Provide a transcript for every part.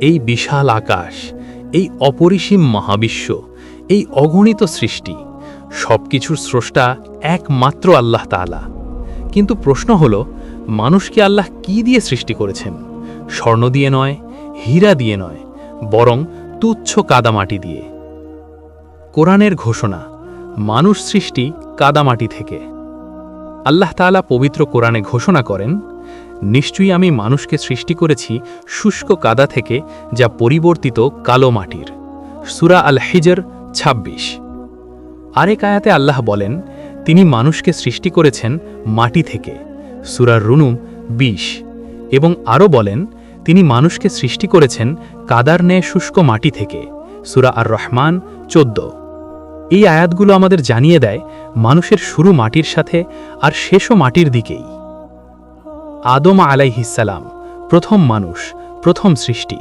এই বিশাল আকাশ, এই অপরিসীম মহাবিশ্ব, এই অগণিত সৃষ্টি, সবকিছুর স্রষ্টা একমাত্র আল্লাহ তাআলা। কিন্তু প্রশ্ন হলো, মানুষকে আল্লাহ কি দিয়ে সৃষ্টি করেছেন? স্বর্ণ দিয়ে নয়, হীরা দিয়ে নয়, বরং তুচ্ছ কাদামাটি দিয়ে। কোরআনের ঘোষণা, মানুষ সৃষ্টি কাদামাটি থেকে। আল্লাহ তাআলা পবিত্র কোরআনে ঘোষণা করেন, নিশ্চয়ই আমি মানুষকে সৃষ্টি করেছি শুষ্ক কাদা থেকে, যা পরিবর্তিত কালো মাটির। সূরা আল হিজর ২৬। আরেক আয়াতে আল্লাহ বলেন, তিনি মানুষকে সৃষ্টি করেছেন মাটি থেকে। সূরা রুম ২০। এবং আরও বলেন, তিনি মানুষকে সৃষ্টি করেছেন কাদার ন্যায় শুষ্ক মাটি থেকে। সূরা আর রহমান ১৪। এই আয়াতগুলো আমাদের জানিয়ে দেয়, মানুষের শুরু মাটির সাথে আর শেষও মাটির দিকেই। আদম আলাইহিসসালাম, প্রথম মানুষ, প্রথম সৃষ্টি।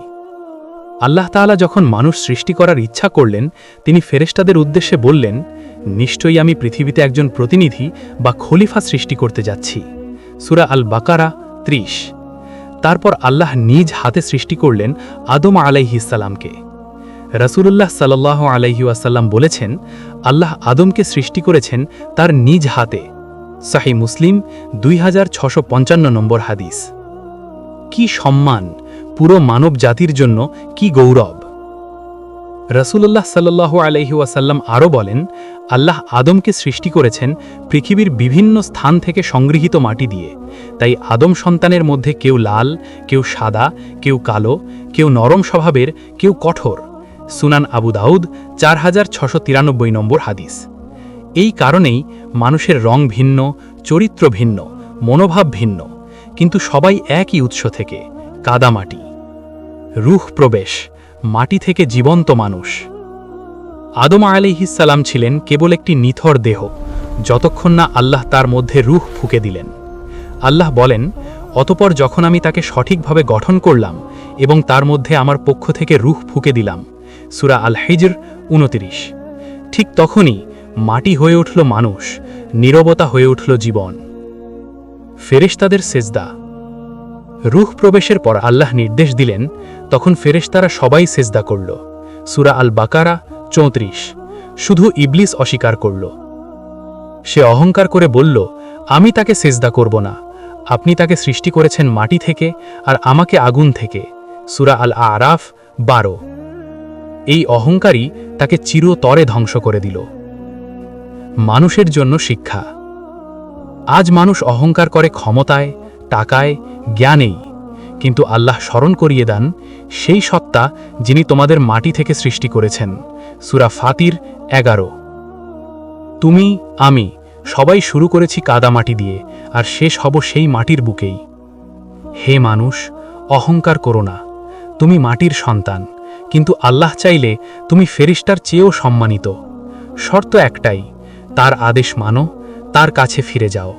আল্লাহ তাআলা যখন মানুষ সৃষ্টি করার ইচ্ছা করলেন, তিনি ফেরেশতাদের উদ্দেশ্যে বললেন, নিশ্চয়ই আমি পৃথিবীতে একজন প্রতিনিধি বা খলিফা সৃষ্টি করতে যাচ্ছি। সূরা আল বাকারা ৩০। তারপর আল্লাহ নিজ হাতে সৃষ্টি করলেন আদম আলাইহিসসালামকে। রাসূলুল্লাহ সাল্লাল্লাহু আলাইহি ওয়াসাল্লাম বলেছেন, আল্লাহ আদমকে সৃষ্টি করেছেন তার নিজ হাতে। সহিহ মুসলিম ২৬৫৫ নম্বর হাদিস। কি সম্মান, পুরো মানব জাতির জন্য কি গৌরব! রাসূলুল্লাহ সাল্লাল্লাহু আলাইহি ওয়াসাল্লাম আরও বলেন, আল্লাহ আদমকে সৃষ্টি করেছেন পৃথিবীর বিভিন্ন স্থান থেকে সংগৃহীত মাটি দিয়ে। তাই আদম সন্তানের মধ্যে কেউ লাল, কেউ সাদা, কেউ কালো, কেউ নরম স্বভাবের, কেউ কঠোর। সুনান আবু দাউদ ৪৬৯৩ নম্বর হাদিস। এই কারণেই মানুষের রং ভিন্ন, চরিত্র ভিন্ন, মনোভাব ভিন্ন, কিন্তু সবাই একই উৎস থেকে, কাদামাটি। রূহ প্রবেশ, মাটি থেকে জীবন্ত মানুষ। আদম আলাইহিসসালাম ছিলেন কেবল একটি নিথর দেহ, যতক্ষণ না আল্লাহ তার মধ্যে রূহ ফুঁকে দিলেন। আল্লাহ বলেন, অতপর যখন আমি তাকে সঠিকভাবে গঠন করলাম এবং তার মধ্যে আমার পক্ষ থেকে রূহ ফুঁকে দিলাম। সূরা আল হিজর ২৯। ঠিক তখনই মাটি হয়ে উঠল মানুষ, নীরবতা হয়ে উঠল জীবন। ফেরেশতাদের সেজদা। রূহ প্রবেশের পর আল্লাহ নির্দেশ দিলেন, তখন ফেরেশতারা সবাই সেজদা করল। সূরা আল বাকারা ৩৪। শুধু ইবলিস অস্বীকার করল। সে অহংকার করে বলল, আমি তাকে সেজদা করব না, আপনি তাকে সৃষ্টি করেছেন মাটি থেকে আর আমাকে আগুন থেকে। সূরা আল আরাফ ১২। এই অহংকারই তাকে চিরতরে ধ্বংস করে দিল। মানুষের জন্য শিক্ষা। আজ মানুষ অহংকার করে ক্ষমতায়, টাকায়, জ্ঞানেই, কিন্তু আল্লাহ স্মরণ করিয়ে দেন সেই সত্তা যিনি তোমাদের মাটি থেকে সৃষ্টি করেছেন। সূরা ফাতির ১১। তুমি, আমি সবাই শুরু করেছি কাদামাটি দিয়ে, আর শেষ হব সেই মাটির বুকেই। হে মানুষ, অহংকার করো না। তুমি মাটির সন্তান, কিন্তু আল্লাহ চাইলে তুমি ফেরেশতার চেয়েও সম্মানিত। শর্ত একটাই, তার আদেশ মানো, তার কাছে ফিরে যাও।